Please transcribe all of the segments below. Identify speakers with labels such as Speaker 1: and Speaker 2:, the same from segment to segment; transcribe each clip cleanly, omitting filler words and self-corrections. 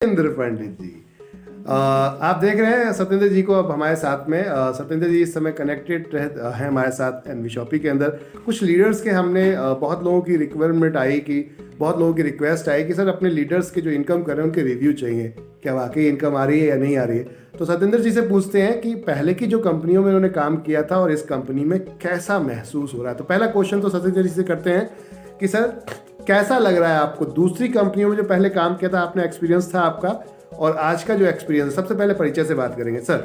Speaker 1: सत्येंद्र पंडित जी। आप देख रहे हैं सत्येंद्र जी को अब हमारे साथ में। सत्येंद्र जी इस समय कनेक्टेड हैं हमारे साथ एनवी शॉपी के अंदर। कुछ लीडर्स के हमने बहुत लोगों की रिक्वायरमेंट आई कि बहुत लोगों की रिक्वेस्ट आई कि सर अपने लीडर्स के जो इनकम कर रहे हैं उनके रिव्यू चाहिए, क्या वाकई इनकम आ रही है या नहीं आ रही है। तो सत्येंद्र जी से पूछते हैं कि पहले की जो कंपनियों में उन्होंने काम किया था और इस कंपनी में कैसा महसूस हो रहा है। तो पहला क्वेश्चन तो सत्येंद्र जी से करते हैं कि सर कैसा लग रहा है आपको दूसरी कंपनियों में जो पहले काम किया था, आपने एक्सपीरियंस था आपका, और आज का जो एक्सपीरियंस है। सबसे पहले परिचय से बात करेंगे सर।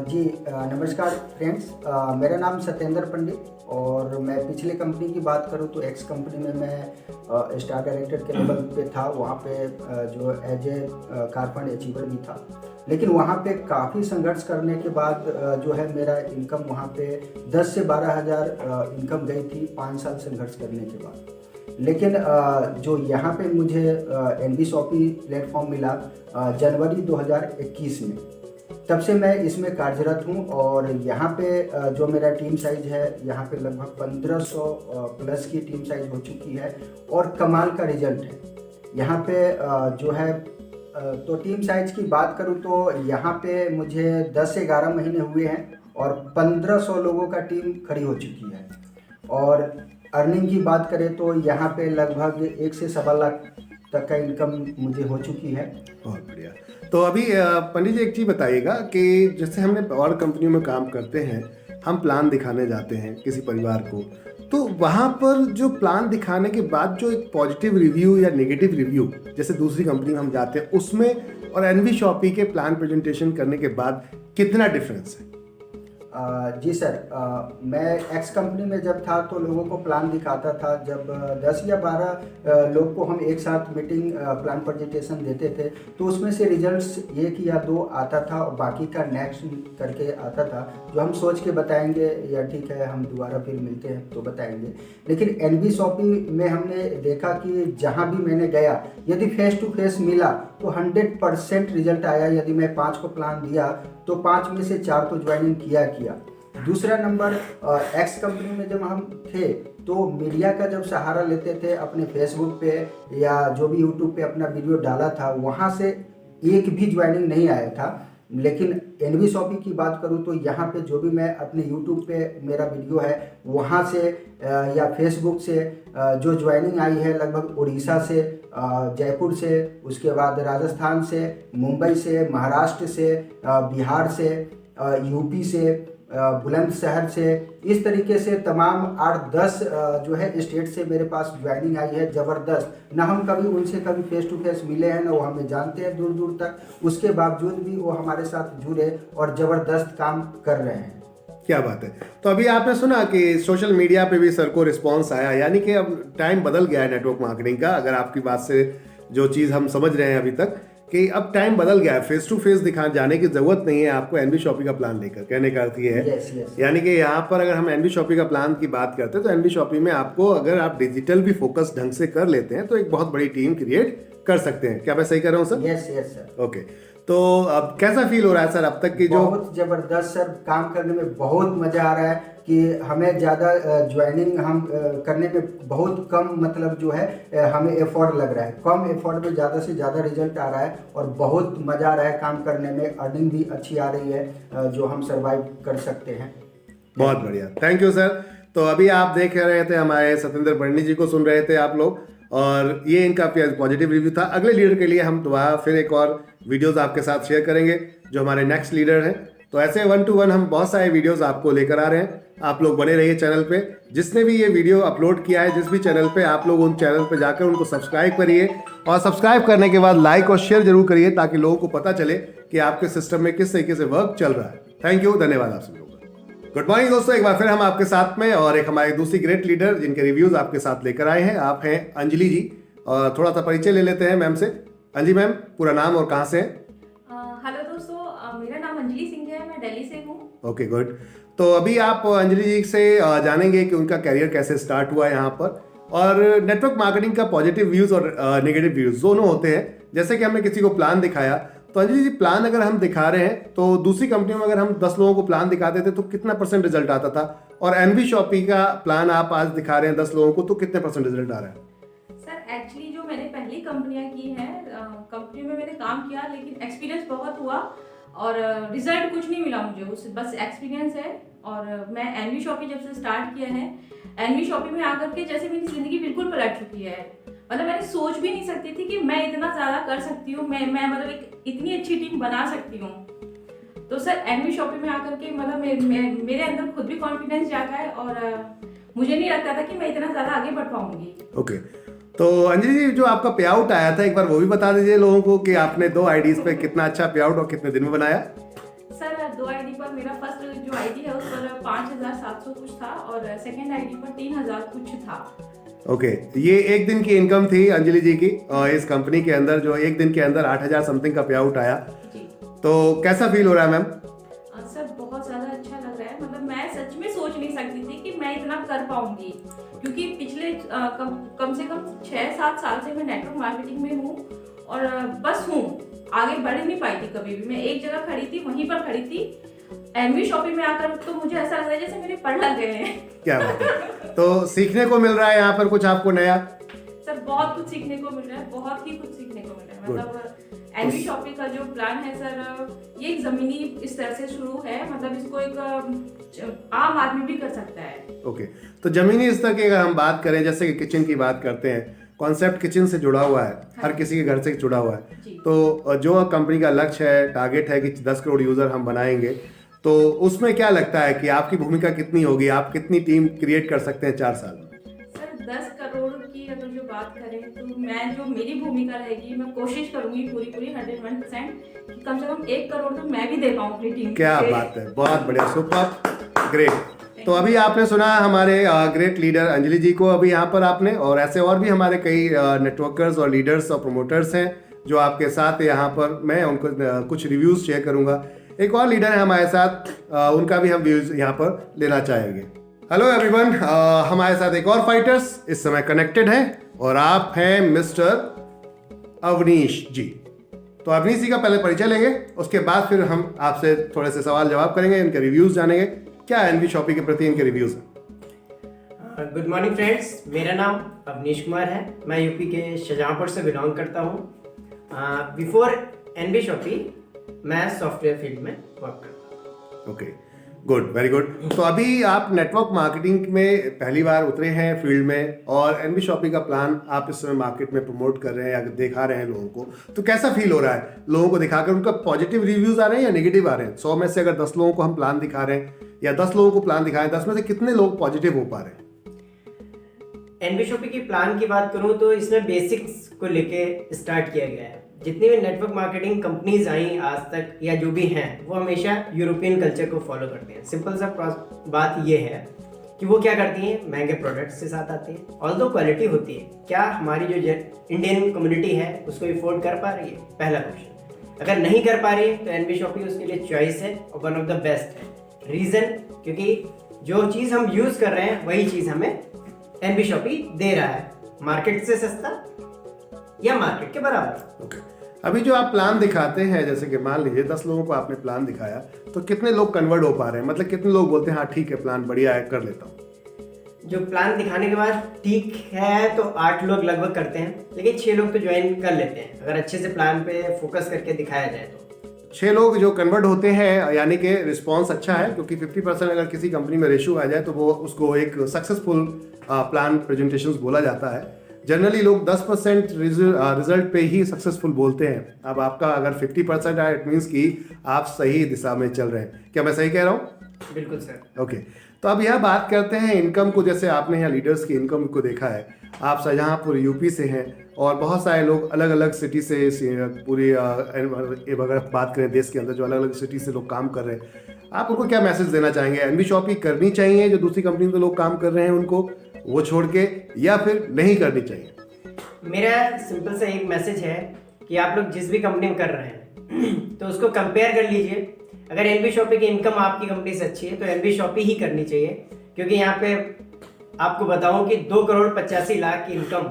Speaker 2: जी नमस्कार फ्रेंड्स। मेरा नाम सत्येंद्र पंडित और मैं पिछले कंपनी की बात करूं तो एक्स कंपनी में मैं स्टार डायरेक्टर के लेवल पे था। वहां पे जो as a car fund achiever भी था, लेकिन वहां पे काफ़ी संघर्ष करने के बाद जो है मेरा इनकम वहां पे 10 से 12 हज़ार इनकम गई थी 5 साल संघर्ष करने के बाद। लेकिन जो यहाँ पे मुझे एनवी शॉपी प्लेटफॉर्म मिला जनवरी 2021 में, तब से मैं इसमें कार्यरत हूँ। और यहाँ पे जो मेरा टीम साइज है, यहाँ पे लगभग 1500 प्लस की टीम साइज हो चुकी है और कमाल का रिजल्ट है यहाँ पे जो है। तो टीम साइज की बात करूँ तो यहाँ पे मुझे 10 से 11 महीने हुए हैं और 1500 लोगों का टीम खड़ी हो चुकी है। और अर्निंग की बात करें तो यहाँ पे लगभग 1 से 1.25 लाख तक का इनकम मुझे हो चुकी है।
Speaker 1: बहुत बढ़िया। तो अभी पंडित जी एक चीज़ बताइएगा कि जैसे हमने और कंपनियों में काम करते हैं, हम प्लान दिखाने जाते हैं किसी परिवार को, तो वहाँ पर जो प्लान दिखाने के बाद जो एक पॉजिटिव रिव्यू या नेगेटिव रिव्यू जैसे दूसरी कंपनी में हम जाते हैं उसमें और एनवी शॉपी के प्लान प्रेजेंटेशन करने के बाद कितना डिफरेंस है?
Speaker 2: जी सर, मैं एक्स कंपनी में जब था तो लोगों को प्लान दिखाता था। जब 10 या 12 लोग को हम एक साथ मीटिंग प्लान प्रेजेंटेशन देते थे तो उसमें से रिजल्ट्स 1 या 2 आता था और बाकी का नेक्स्ट करके आता था, जो हम सोच के बताएंगे या ठीक है हम दोबारा फिर मिलते हैं तो बताएंगे। लेकिन एनवी शॉपी में हमने देखा कि जहाँ भी मैंने गया, यदि फेस टू फेस मिला तो 100% रिजल्ट आया। यदि मैं 5 को प्लान दिया तो 5 में से 4 तो ज्वाइनिंग किया। दूसरा नंबर, एक्स कंपनी में जब हम थे तो मीडिया का जब सहारा लेते थे, अपने फेसबुक पे या जो भी यूट्यूब पे अपना वीडियो डाला था, वहाँ से एक भी ज्वाइनिंग नहीं आया था। लेकिन एनवी शॉपी की बात करूँ तो यहाँ पे जो भी मैं अपने यूट्यूब पे मेरा वीडियो है वहाँ से या फेसबुक से जो ज्वाइनिंग आई है, लगभग उड़ीसा से, जयपुर से, उसके बाद राजस्थान से, मुंबई से, महाराष्ट्र से, बिहार से, यूपी से, बुलंदशहर से, इस तरीके से तमाम 8-10 जो है स्टेट से मेरे पास ज्वाइनिंग आई है। ज़बरदस्त। ना हम कभी उनसे कभी फेस टू फेस मिले हैं, ना वो हमें जानते हैं दूर दूर तक, उसके बावजूद भी वो हमारे साथ जुड़े और ज़बरदस्त काम कर रहे हैं।
Speaker 1: क्या बात है। तो अभी आपने सुना कि सोशल मीडिया पे भी सर को रिस्पांस आया, यानी कि अब टाइम बदल गया है नेटवर्क मार्केटिंग का। अगर आपकी बात से जो चीज़ हम समझ रहे हैं अभी तक कि अब टाइम बदल गया है, फेस टू फेस दिखा जाने की जरूरत नहीं है आपको एनवी शॉपी का प्लान लेकर, कहने का अर्थ ये है।
Speaker 2: yes.
Speaker 1: यानी कि यहाँ पर अगर हम एनवी शॉपी का प्लान की बात करते हैं तो एनवी शॉपी में आपको अगर आप डिजिटल भी फोकस ढंग से कर लेते हैं तो एक बहुत बड़ी टीम क्रिएट कर सकते हैं। क्या मैं सही कर रहा हूँ सर?
Speaker 2: Yes sir.
Speaker 1: ओके। तो अब कैसा फील हो रहा है सर अब तक की जो?
Speaker 2: बहुत ज़बरदस्त सर, काम करने में बहुत मज़ा आ रहा है कि हमें ज़्यादा ज्वाइनिंग हम करने में बहुत कम, मतलब जो है हमें एफर्ट लग रहा है, कम एफर्ट में ज़्यादा से ज़्यादा रिजल्ट आ रहा है और बहुत मज़ा आ रहा है काम करने में। अर्निंग भी अच्छी आ रही है जो हम सर्वाइव कर सकते हैं।
Speaker 1: बहुत बढ़िया, थैंक यू सर। तो अभी आप देख रहे थे हमारे सत्येंद्र पंडित जी को, सुन रहे थे आप लोग, और ये इनका पॉजिटिव रिव्यू था। अगले लीडर के लिए हम दोबारा फिर एक और वीडियोस आपके साथ शेयर करेंगे जो हमारे नेक्स्ट लीडर हैं। तो ऐसे 1-to-1 हम बहुत सारे वीडियोस आपको लेकर आ रहे हैं। आप लोग बने रहिए चैनल पे। जिसने भी ये वीडियो अपलोड किया है जिस भी चैनल पे, आप लोग उन चैनल पे जाकर उनको सब्सक्राइब करिए और सब्सक्राइब करने के बाद लाइक और शेयर जरूर करिए ताकि लोगों को पता चले कि आपके सिस्टम में किस तरीके से वर्क चल रहा है। थैंक यू, धन्यवाद आप सभी लोगों का। गुड मॉर्निंग दोस्तों, एक बार फिर हम आपके साथ में और एक हमारी दूसरी ग्रेट लीडर जिनके रिव्यूज आपके साथ लेकर आए हैं। आप हैं अंजलि जी, और थोड़ा सा परिचय ले लेते हैं मैम से। अंजलि मैम, पूरा नाम और कहाँ से हैं?
Speaker 3: हेलो दोस्तों, मेरा नाम अंजलि सिंह है, मैं दिल्ली से हूँ।
Speaker 1: Okay good. तो अभी आप अंजलि जी से जानेंगे कि उनका करियर कैसे स्टार्ट हुआ यहाँ पर, और नेटवर्क मार्केटिंग का पॉजिटिव व्यूज और नेगेटिव व्यूज दोनों होते हैं। जैसे कि हमने किसी को प्लान दिखाया, तो अंजलि जी प्लान अगर हम दिखा रहे हैं तो दूसरी कंपनियों में अगर हम 10 लोगों को प्लान दिखाते थे तो कितना % रिजल्ट आता था, और एनवी शॉपी का प्लान आप आज दिखा रहे हैं 10 लोगों को तो कितने % रिजल्ट आ रहा है?
Speaker 3: सर एक्चुअली जो मैंने पहली कंपनियां की हैं, कंपनी में मैंने काम किया, लेकिन एक्सपीरियंस बहुत हुआ और रिजल्ट कुछ नहीं मिला मुझे, उस बस एक्सपीरियंस है। और मैं एनवी शॉपी जब से स्टार्ट किया है, एनवी शॉपी में आकर के जैसे मेरी ज़िंदगी बिल्कुल पलट चुकी है। मतलब मैंने सोच भी नहीं सकती थी कि मैं इतना ज़्यादा कर सकती हूँ, मैं मतलब एक इतनी अच्छी टीम बना सकती हूँ। तो सर एनवी शॉपी में आकर के मतलब मेरे अंदर खुद भी कॉन्फिडेंस जागा है और मुझे नहीं लगता था कि मैं इतना ज़्यादा आगे बढ़ पाऊंगी।
Speaker 1: ओके, तो अंजलि जी, जो आपका पे आउट आया था एक बार वो भी बता दीजिए लोगों को कि आपने 2 आईडीज पे कितना अच्छा पे आउट और कितने दिन में बनाया।
Speaker 3: सर 2 आईडी पर मेरा फर्स्ट जो आईडी है उस पर 5,700 कुछ था और सेकंड आईडी पर 3,000 कुछ था।
Speaker 1: ओके, ये एक दिन की इनकम थी अंजलि जी की और इस कंपनी के अंदर जो एक दिन के अंदर 8,000 समथिंग का पे आउट आया।
Speaker 3: जी
Speaker 1: तो कैसा फील हो रहा है मैम?
Speaker 3: सर बहुत ज़्यादा अच्छा लग रहा है। मतलब मैं सच में सोच नहीं सकती थी कि मैं इतना कर पाऊंगी, क्योंकि पिछले कम से कम 6-7 साल से मैं नेटवर्क मार्केटिंग में हूँ और बस हूँ, आगे बढ़ नहीं पाई थी कभी भी। मैं एक जगह खड़ी थी, वहीं पर खड़ी थी। एनवी शॉपी में आकर तो मुझे ऐसा लग रहा है जैसे मेरे पर लग गए हैं।
Speaker 1: क्या बात है, तो सीखने को मिल रहा है यहाँ पर कुछ आपको नया?
Speaker 3: सर बहुत कुछ सीखने को मिल रहा है, बहुत ही कुछ सीखने को मिल रहा है। मतलब एनवी शॉपी का जो प्लान है सर, ये एक जमीनी स्तर से शुरू है। मतलब इसको एक आम आदमी भी कर सकता है।
Speaker 1: ओके, तो जमीनी स्तर की अगर हम बात करें, जैसे कि किचन की बात करते हैं, कॉन्सेप्ट किचन से जुड़ा हुआ है, हर किसी के घर से जुड़ा हुआ है।
Speaker 3: जी।
Speaker 1: तो जो कंपनी का लक्ष्य है, टारगेट है कि 10 करोड़ यूजर हम बनाएंगे, तो उसमें क्या लगता है कि आपकी भूमिका कितनी होगी? आप कितनी टीम क्रिएट कर सकते हैं 4 साल में?
Speaker 3: सर 10 करोड़ की अगर जो बात करें तो मैं जो मेरी भूमिका रहेगी, मैं कोशिश करूंगी पूरी 101% कि कम से कम 1 करोड़ तो मैं भी दे पाऊँ अपनी टीम को।
Speaker 1: क्या बात है, बहुत बढ़िया, सुपर, ग्रेट। तो अभी आपने सुना हमारे ग्रेट लीडर अंजलि जी को अभी यहाँ पर आपने, और ऐसे और भी हमारे कई नेटवर्कर्स और लीडर्स और प्रोमोटर्स हैं जो आपके साथ यहाँ पर, मैं उनको कुछ रिव्यूज़ शेयर करूँगा। एक और लीडर है हमारे साथ, उनका भी हम व्यूज़ यहाँ पर लेना चाहेंगे। हेलो एवरीवन, हमारे साथ एक और फाइटर्स इस समय कनेक्टेड हैं और आप हैं मिस्टर अवनीश जी। तो अवनीश जी का पहले परिचय लेंगे, उसके बाद फिर हम आपसे थोड़े से सवाल जवाब करेंगे, इनके रिव्यूज़ जानेंगे, क्या एनवी शॉपी के प्रति इनके रिव्यूज़ हैं।
Speaker 4: गुड मॉर्निंग फ्रेंड्स, मेरा नाम अवनीश कुमार है। मैं यूपी के शाहजहांपुर से बिलोंग करता हूँ। बिफोर एनवी शॉपी मैं सॉफ्टवेयर फील्ड में वर्क करता हूँ।
Speaker 1: Okay, good, very good. तो अभी आप नेटवर्क मार्केटिंग में पहली बार उतरे हैं फील्ड में, और एनवी शॉपी का प्लान आप इस समय मार्केट में प्रमोट कर रहे हैं या दिखा रहे हैं लोगों को, तो कैसा फील हो रहा है लोगों को दिखाकर? उनका पॉजिटिव रिव्यूज आ रहे हैं या नेगेटिव आ रहे हैं? 100 में से अगर 10 लोगों को हम प्लान दिखा रहे हैं या 10 लोगों को प्लान दिखाएं, 10 में से कितने लोग पॉजिटिव हो पा रहे हैं?
Speaker 4: एनवी शॉपी की प्लान की बात करूँ तो इसमें बेसिक्स को लेके स्टार्ट किया गया है। जितनी भी नेटवर्क मार्केटिंग कंपनीज आई आज तक या जो भी हैं, वो हमेशा यूरोपियन कल्चर को फॉलो करते हैं। सिंपल सा बात ये है कि वो क्या करती हैं, महंगे प्रोडक्ट्स के साथ आती हैं। ऑल्दो क्वालिटी होती है, क्या हमारी जो इंडियन कम्युनिटी है उसको अफोर्ड कर पा रही है? पहला क्वेश्चन। अगर नहीं कर पा रही है तो एनवी शॉपी उसके लिए चॉइस है और वन ऑफ द बेस्ट है। रीज़न, क्योंकि जो चीज़ हम यूज़ कर रहे हैं वही चीज़ हमें एनवी शॉपी दे रहा है, मार्केट से सस्ता या मार्केट के बराबर।
Speaker 1: ओके, अभी जो आप प्लान दिखाते हैं, जैसे कि मान लीजिए 10 लोगों को आपने प्लान दिखाया, तो कितने लोग कन्वर्ट हो पा रहे हैं? मतलब कितने लोग बोलते हैं हाँ ठीक है, प्लान बढ़िया है, कर लेता हूँ?
Speaker 4: जो प्लान दिखाने के बाद ठीक है तो 8 लोग लगभग करते हैं, लेकिन 6 लोग तो ज्वाइन कर लेते हैं अगर अच्छे से प्लान पे फोकस करके दिखाया जाए तो।
Speaker 1: 6 लोग जो कन्वर्ट होते हैं, यानी कि रिस्पॉन्स अच्छा है, क्योंकि 50% अगर किसी कंपनी में रेशियो आ जाए तो वो उसको एक सक्सेसफुल प्लान प्रेजेंटेशंस बोला जाता है। जनरली लोग 10% रिजल्ट पे ही सक्सेसफुल बोलते हैं। अब आपका अगर 50% है, इट मीन्स कि आप सही दिशा में चल रहे हैं। क्या मैं सही कह रहा हूँ?
Speaker 4: बिल्कुल सर।
Speaker 1: ओके, तो अब यह बात करते हैं इनकम को। जैसे आपने यहाँ लीडर्स की इनकम को देखा है, आप शाहजहांपुर यूपी से हैं और बहुत सारे लोग अलग अलग सिटी से, पूरी अगर बात करें देश के अंदर जो अलग अलग सिटी से लोग काम कर रहे हैं, आप उनको क्या मैसेज देना चाहेंगे? एनवी शॉपी करनी चाहिए जो दूसरी कंपनी में लोग काम कर रहे हैं उनको, वो छोड़ के, या फिर नहीं करनी चाहिए?
Speaker 4: मेरा सिंपल सा एक मैसेज है कि आप लोग जिस भी कंपनी में कर रहे हैं तो उसको कंपेयर कर लीजिए। अगर एनवी शॉपी की इनकम आपकी कंपनी से अच्छी है तो एनवी शॉपी ही करनी चाहिए, क्योंकि यहाँ पे आपको बताऊं कि 2,85,00,000 की इनकम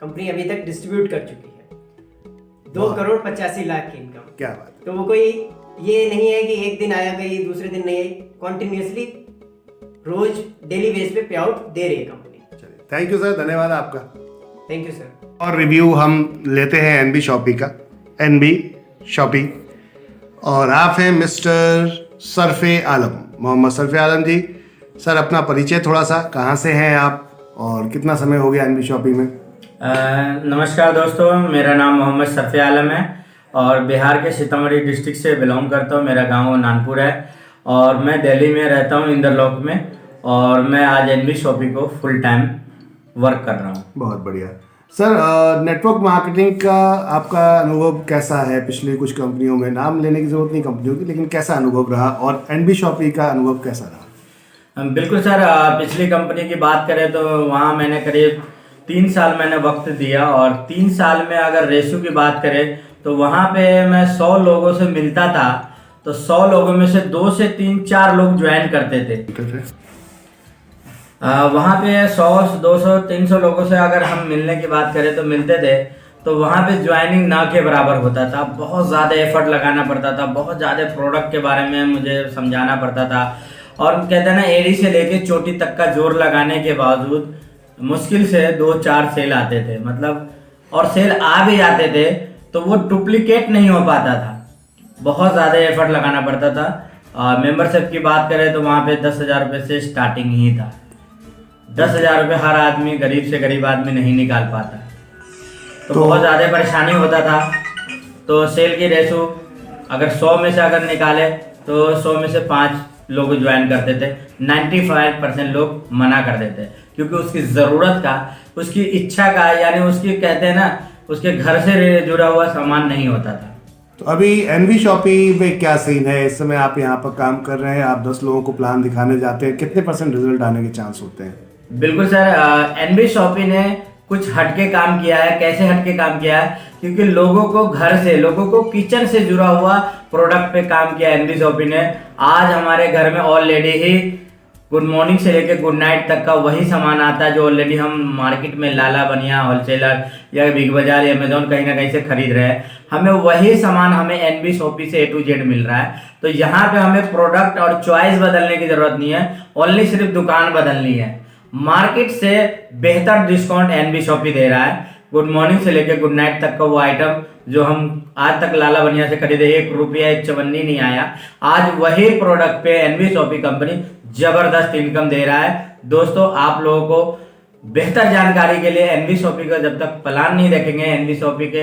Speaker 4: कंपनी अभी तक डिस्ट्रीब्यूट कर चुकी है। 2,85,00,000 की इनकम,
Speaker 1: क्या बात है।
Speaker 4: तो वो कोई ये नहीं है कि एक दिन आया गई दूसरे दिन नहीं आई, कॉन्टिन्यूसली रोज डेली बेस पे पे आउट दे रही है कंपनी।
Speaker 1: चलिए, थैंक यू सर, धन्यवाद आपका।
Speaker 4: Thank you sir.
Speaker 1: और रिव्यू हम लेते हैं एनबी शॉपी का, एनबी शॉपी, और आप हैं मिस्टर सरफे आलम, मोहम्मद सरफे आलम जी। सर अपना परिचय थोड़ा सा, कहाँ से हैं आप और कितना समय हो गया एनबी शॉपी में?
Speaker 5: नमस्कार दोस्तों, मेरा नाम मोहम्मद सरफे आलम है और बिहार के सीतामढ़ी डिस्ट्रिक्ट से बिलोंग करता हूँ। मेरा गांव नानपुर है और मैं दिल्ली में रहता हूँ, इंदरलॉक में, और मैं आज एनबी शॉपी को फुल टाइम वर्क कर रहा हूँ।
Speaker 1: बहुत बढ़िया। सर नेटवर्क मार्केटिंग का आपका अनुभव कैसा है? पिछली कुछ कंपनियों में, नाम लेने की जरूरत नहीं कंपनियों की, लेकिन कैसा अनुभव रहा और एनबी शॉपी का अनुभव कैसा रहा?
Speaker 5: बिल्कुल सर, पिछली कंपनी की बात करें तो वहाँ मैंने करीब 3 साल मैंने वक्त दिया, और 3 साल में अगर रेशो की बात करें तो वहाँ पे मैं 100 लोगों से मिलता था, तो 100 लोगों में से 2 से 3-4 लोग ज्वाइन करते थे। वहाँ पे 100, 200, 300 लोगों से अगर हम मिलने की बात करें तो मिलते थे, तो वहाँ पे ज्वाइनिंग ना के बराबर होता था। बहुत ज़्यादा एफर्ट लगाना पड़ता था, बहुत ज़्यादा प्रोडक्ट के बारे में मुझे समझाना पड़ता था, और कहते हैं ना, एड़ी से लेके चोटी तक का जोर लगाने के बावजूद मुश्किल से 2-4 सेल आते थे, मतलब, और सेल आ भी जाते थे तो वो डुप्लीकेट नहीं हो पाता था। बहुत ज़्यादा एफर्ट लगाना पड़ता था। मेंबरशिप की बात करें तो वहाँ पे 10,000 रुपये से स्टार्टिंग ही था। 10,000 रुपये हर आदमी, गरीब से गरीब आदमी नहीं निकाल पाता, तो बहुत ज़्यादा परेशानी होता था। तो सेल की रेशो अगर 100 में से अगर निकाले तो 100 में से 5 लोग ज्वाइन करते थे, 95% लोग मना कर देते, क्योंकि उसकी ज़रूरत का, उसकी इच्छा का, यानी उसकी, कहते हैं ना, उसके घर से जुड़ा हुआ सामान नहीं होता था।
Speaker 1: तो अभी एनबी शॉपी में क्या सीन है? इस समय आप यहाँ पर काम कर रहे हैं, आप 10 लोगों को प्लान दिखाने जाते हैं, कितने % रिजल्ट आने के चांस होते हैं?
Speaker 5: बिल्कुल सर, एनबी शॉपी ने कुछ हटके काम किया है। कैसे हटके काम किया है? क्योंकि लोगों को घर से, लोगों को किचन से जुड़ा हुआ प्रोडक्ट पे काम किया एनबी शॉपी ने। आज हमारे घर में ऑलरेडी ही गुड मॉर्निंग से लेकर गुड नाइट तक का वही सामान आता है जो ऑलरेडी हम मार्केट में लाला बनिया होलसेलर या बिग बाजार या अमेजोन कहीं ना कहीं से खरीद रहे हैं। हमें वही सामान हमें एनबी शॉपी से A to Z मिल रहा है। तो यहाँ पे हमें प्रोडक्ट और चॉइस बदलने की जरूरत नहीं है, ओनली सिर्फ दुकान बदलनी है। मार्केट से बेहतर डिस्काउंट एनबी शॉपी दे रहा है। गुड मॉर्निंग से लेकर गुड नाइट तक का वो आइटम जो हम आज तक लाला बनिया से खरीदे, 1 रुपया 1 चवन्नी नहीं आया, आज वही प्रोडक्ट पे एनबी शॉपी कंपनी जबरदस्त इनकम दे रहा है। दोस्तों, आप लोगों को बेहतर जानकारी के लिए एनबी शॉपी का जब तक प्लान नहीं देखेंगे, एनबी शॉपी के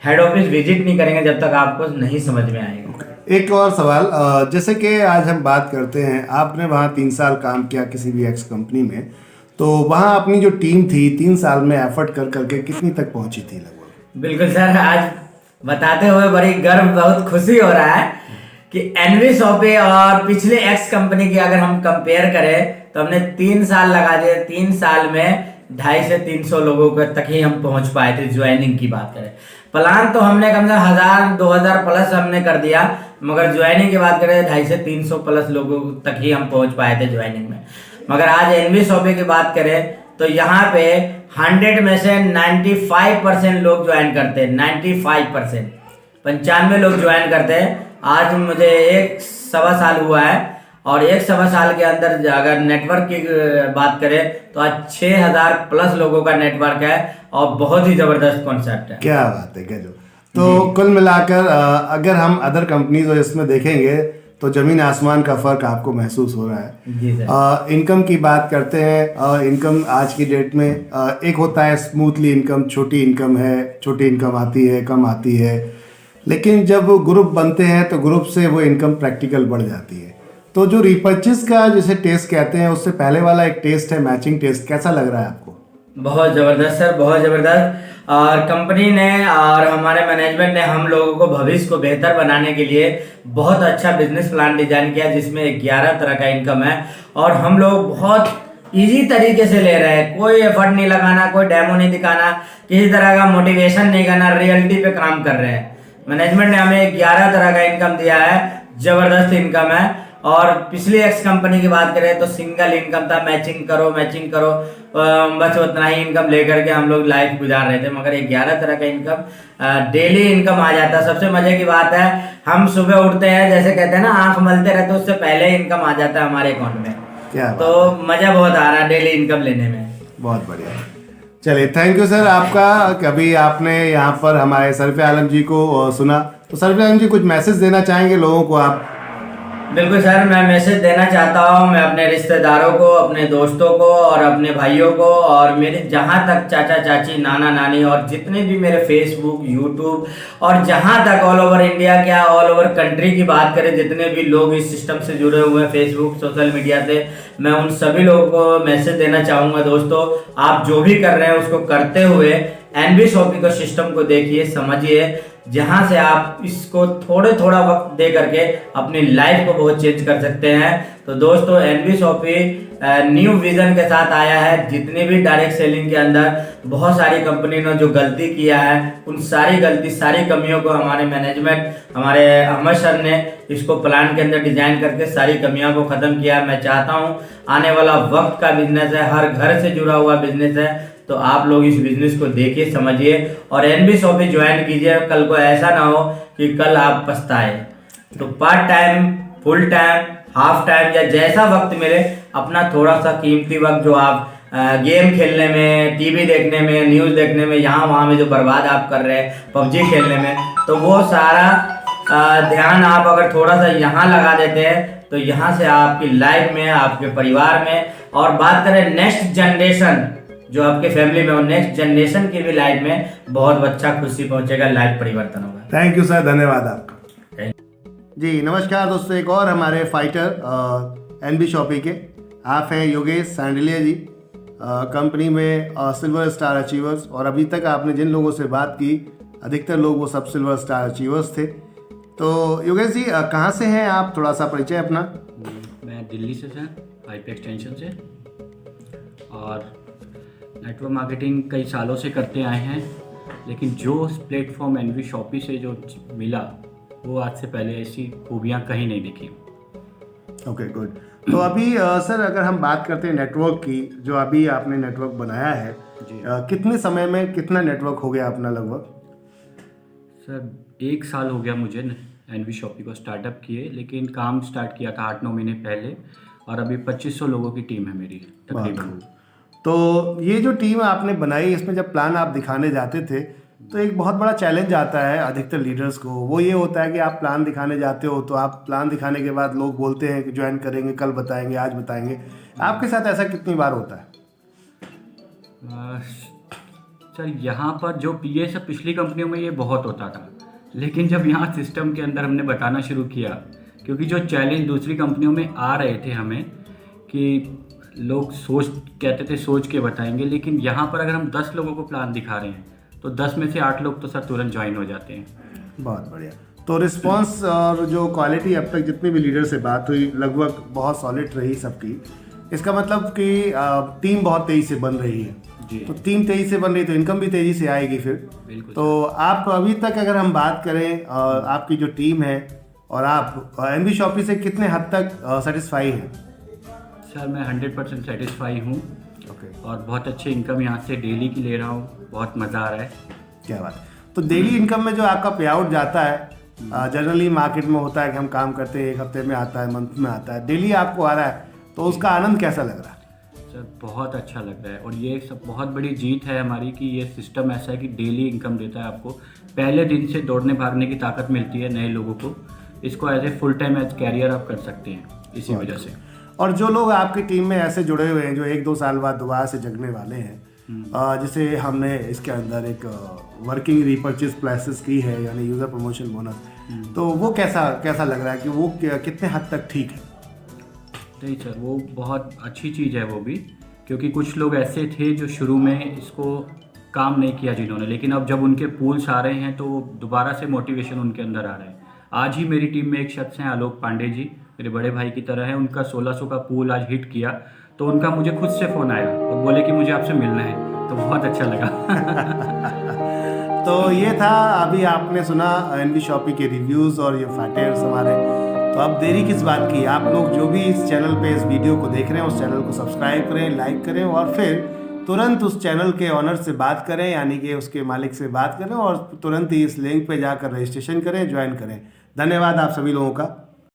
Speaker 5: हेड ऑफिस विजिट नहीं करेंगे, जब तक आपको नहीं समझ में आएगा।
Speaker 1: एक और सवाल, जैसे कि आज हम बात करते हैं, आपने वहाँ 3 साल काम किया किसी भी एक्स कंपनी में, तो वहाँ अपनी जो टीम थी 3 साल में एफर्ट कर करके कितनी तक पहुंची थी लगभग?
Speaker 5: बिल्कुल सर, आज बताते हुए बड़ी गर्व, बहुत खुशी हो रहा है कि एनबी शॉपी और पिछले एक्स कंपनी की अगर हम कंपेयर करें तो हमने 3 साल लगा दिए। 3 साल में 250 से 300 लोगों तक ही हम पहुंच पाए थे। ज्वाइनिंग की बात करें, प्लान तो हमने कम से कम 1000-2000 प्लस हमने कर दिया, मगर ज्वाइनिंग की बात करें 250 से 300 प्लस लोगों तक ही हम पहुंच पाए थे ज्वाइनिंग में। मगर आज एनबी शॉपी की बात करें तो यहाँ पे 100 में से 95% लोग ज्वाइन करते हैं। 95%, 95 लोग ज्वाइन करते हैं। आज मुझे 1-1.25 साल हुआ है, और 1-1.25 साल के अंदर अगर नेटवर्क की बात करें तो आज 6000 प्लस लोगों का नेटवर्क है, और बहुत ही जबरदस्त कॉन्सेप्ट है।
Speaker 1: क्या बात है, गजब। तो कुल मिलाकर अगर हम अदर कंपनीज और इसमें देखेंगे तो जमीन आसमान का फर्क आपको महसूस हो रहा है।
Speaker 5: जी सर।
Speaker 1: इनकम की बात करते हैं, इनकम आज की डेट में एक होता है स्मूथली इनकम, छोटी इनकम है, छोटी इनकम आती है, कम आती है, लेकिन जब ग्रुप बनते हैं तो ग्रुप से वो इनकम प्रैक्टिकल बढ़ जाती है। तो जो रिपर्चेस का जिसे टेस्ट कहते हैं, उससे पहले वाला एक टेस्ट है मैचिंग टेस्ट, कैसा लग रहा है आपको?
Speaker 5: बहुत ज़बरदस्त सर, बहुत ज़बरदस्त। और कंपनी ने और हमारे मैनेजमेंट ने हम लोगों को भविष्य को बेहतर बनाने के लिए बहुत अच्छा बिजनेस प्लान डिजाइन किया, जिसमें 11 तरह का इनकम है, और हम लोग बहुत इजी तरीके से ले रहे हैं। कोई एफर्ट नहीं लगाना, कोई डेमो नहीं दिखाना, किसी तरह का मोटिवेशन नहीं करना, रियलिटी पे काम कर रहे हैं। मैनेजमेंट ने हमें 11 तरह का इनकम दिया है, जबरदस्त इनकम है। और पिछली एक्स कंपनी की बात करें तो सिंगल इनकम था, मैचिंग करो, बस उतना ही इनकम लेकर के हम लोग लाइफ गुजार रहे थे। मगर 11 तरह का इनकम, डेली इनकम आ जाता। सबसे मजे की बात है, हम सुबह उठते हैं, जैसे कहते हैं ना, आंख मलते रहते, उससे पहले इनकम आ जाता है हमारे अकाउंट में।
Speaker 1: क्या
Speaker 5: तो मजा बहुत आ रहा है डेली इनकम लेने में।
Speaker 1: बहुत बढ़िया। चलिए, थैंक यू सर आपका। कभी आपने यहाँ पर हमारे सरफे आलम जी को सुना, तो सरफे आलम जी कुछ मैसेज देना चाहेंगे लोगों को आप?
Speaker 5: बिल्कुल सर, मैं मैसेज देना चाहता हूँ। मैं अपने रिश्तेदारों को, अपने दोस्तों को और अपने भाइयों को और मेरे जहाँ तक चाचा चाची, नाना नानी और जितने भी मेरे फेसबुक, यूट्यूब और जहाँ तक ऑल ओवर इंडिया, क्या ऑल ओवर कंट्री की बात करें, जितने भी लोग इस सिस्टम से जुड़े हुए हैं फेसबुक, सोशल मीडिया से, मैं उन सभी लोगों को मैसेज देना चाहूँगा। दोस्तों, आप जो भी कर रहे हैं उसको करते हुए एनबी शॉपी का सिस्टम को देखिए, समझिए, जहां से आप इसको थोड़ा वक्त दे करके अपनी लाइफ को बहुत चेंज कर सकते हैं। तो दोस्तों, एनबी शॉपी न्यू विजन के साथ आया है। जितनी भी डायरेक्ट सेलिंग के अंदर बहुत सारी कंपनी ने जो गलती किया है, उन सारी कमियों को हमारे मैनेजमेंट, हमारे अहमद सर ने इसको प्लान के अंदर डिजाइन करके सारी कमियों को खत्म किया। मैं चाहता हूँ आने वाला वक्त का बिजनेस है, हर घर से जुड़ा हुआ बिजनेस है, तो आप लोग इस बिजनेस को देखिए, समझिए और एनबी शॉपी ज्वाइन कीजिए। कल को ऐसा ना हो कि कल आप पछताए। तो part time, full time, half time या जैसा वक्त मिले, अपना थोड़ा सा कीमती वक्त जो आप गेम खेलने में, टीवी देखने में, न्यूज़ देखने में, यहाँ वहाँ में जो बर्बाद आप कर रहे हैं पबजी खेलने में, तो वो सारा ध्यान आप अगर थोड़ा सा यहाँ लगा देते हैं तो यहाँ से आपकी लाइफ में, आपके परिवार में, और बात करें नेक्स्ट जनरेशन जो आपके फैमिली में हो, नेक्स्ट जनरेशन की भी लाइफ में बहुत अच्छा खुशी पहुंचेगा, लाइफ परिवर्तन होगा।
Speaker 1: थैंक यू सर, धन्यवाद आपका। जी नमस्कार दोस्तों, एक और हमारे फाइटर एनबी शॉपी के आप हैं योगेश सांडिलिया जी, कंपनी में सिल्वर स्टार अचीवर्स, और अभी तक आपने जिन लोगों से बात की अधिकतर लोग वो सब सिल्वर स्टार अचीवर्स थे। तो योगेश जी कहाँ से हैं आप, थोड़ा सा परिचय अपना?
Speaker 6: मैं दिल्ली से सर, IP एक्सटेंशन से, और नेटवर्क मार्केटिंग कई सालों से करते आए हैं, लेकिन जो प्लेटफॉर्म एनबी शॉपी से जो मिला वो आज से पहले ऐसी खूबियाँ कहीं नहीं दिखी।
Speaker 1: Okay good. तो अभी सर अगर हम बात करते हैं नेटवर्क की, जो अभी आपने नेटवर्क बनाया है, कितने समय में कितना नेटवर्क हो गया अपना लगभग?
Speaker 6: सर 1 साल हो गया मुझे एनबी शॉपी को स्टार्टअप किए, लेकिन काम स्टार्ट किया था 8-9 महीने पहले, और अभी 2500 लोगों की टीम है मेरी तकरीबन।
Speaker 1: तो ये जो टीम आपने बनाई, इसमें जब प्लान आप दिखाने जाते थे तो एक बहुत बड़ा चैलेंज आता है अधिकतर लीडर्स को, वो ये होता है कि आप प्लान दिखाने जाते हो तो आप प्लान दिखाने के बाद लोग बोलते हैं कि ज्वाइन करेंगे, कल बताएंगे, आज बताएंगे। आपके साथ ऐसा कितनी बार होता है?
Speaker 6: सर यहाँ पर जो ये सब पिछली कंपनियों में ये बहुत होता था, लेकिन जब यहाँ सिस्टम के अंदर हमने बताना शुरू किया, क्योंकि जो चैलेंज दूसरी कंपनियों में आ रहे थे हमें कि लोग कहते थे सोच के बताएंगे, लेकिन यहाँ पर अगर हम 10 लोगों को प्लान दिखा रहे हैं तो 10 में से 8 लोग तो सर तुरंत ज्वाइन हो जाते हैं।
Speaker 1: बहुत बढ़िया। तो रिस्पांस और जो क्वालिटी अब तक जितनी भी लीडर से बात हुई लगभग बहुत सॉलिड रही सबकी। इसका मतलब कि टीम बहुत तेज़ी से बन रही है
Speaker 6: जी।
Speaker 1: तो टीम तेज़ी से बन रही तो इनकम भी तेज़ी से आएगी फिर।
Speaker 6: बिल्कुल।
Speaker 1: तो आप अभी तक अगर हम बात करें आपकी जो टीम है और आप एनबी शॉपी से कितने हद तक सेटिस्फाई हैं?
Speaker 6: सर मैं 100% सेटिस्फाई हूँ।
Speaker 1: ओके।
Speaker 6: और बहुत अच्छी इनकम यहाँ से डेली की ले रहा हूँ, बहुत मज़ा आ रहा है।
Speaker 1: क्या बात है। तो डेली इनकम में जो आपका पे आउट जाता है, जनरली मार्केट में होता है कि हम काम करते हैं 1 हफ्ते में आता है, मंथ में आता है, डेली आपको आ रहा है, तो उसका आनंद कैसा लग रहा है?
Speaker 6: सर बहुत अच्छा लग रहा है, और ये सब बहुत बड़ी जीत है हमारी कि ये सिस्टम ऐसा है कि डेली इनकम देता है आपको। पहले दिन से दौड़ने भागने की ताकत मिलती है नए लोगों को, इसको as a full time as career आप कर सकते हैं इसी वजह से।
Speaker 1: और जो लोग आपकी टीम में ऐसे जुड़े हुए हैं जो 1-2 साल बाद दोबारा से जगने वाले हैं, जैसे हमने इसके अंदर एक वर्किंग रीपर्चेज प्राइसेस की है, यानी यूज़र प्रमोशन बोनस, तो वो कैसा लग रहा है कि वो कितने हद तक ठीक है?
Speaker 6: नहीं सर, वो बहुत अच्छी चीज़ है वो भी, क्योंकि कुछ लोग ऐसे थे जो शुरू में इसको काम नहीं किया जिन्होंने, लेकिन अब जब उनके पूल्स आ रहे हैं तो दोबारा से मोटिवेशन उनके अंदर आ रहा है। आज ही मेरी टीम में एक शख्स हैं आलोक पांडे जी, मेरे बड़े भाई की तरह है, उनका 1600 का पूल आज हिट किया, तो उनका मुझे खुद से फ़ोन आया और बोले कि मुझे आपसे मिलना है, तो बहुत अच्छा लगा।
Speaker 1: तो ये था, अभी आपने सुना एनबी शॉपी के रिव्यूज़ और ये फाइटर्स हमारे। तो अब देरी किस बात की, आप लोग जो भी इस चैनल पे इस वीडियो को देख रहे हैं उस चैनल को सब्सक्राइब करें, लाइक करें, और फिर तुरंत उस चैनल के ऑनर से बात करें, यानी कि उसके मालिक से बात करें, और तुरंत ही इस लिंक पे जाकर रजिस्ट्रेशन करें, ज्वाइन करें। धन्यवाद आप सभी लोगों का।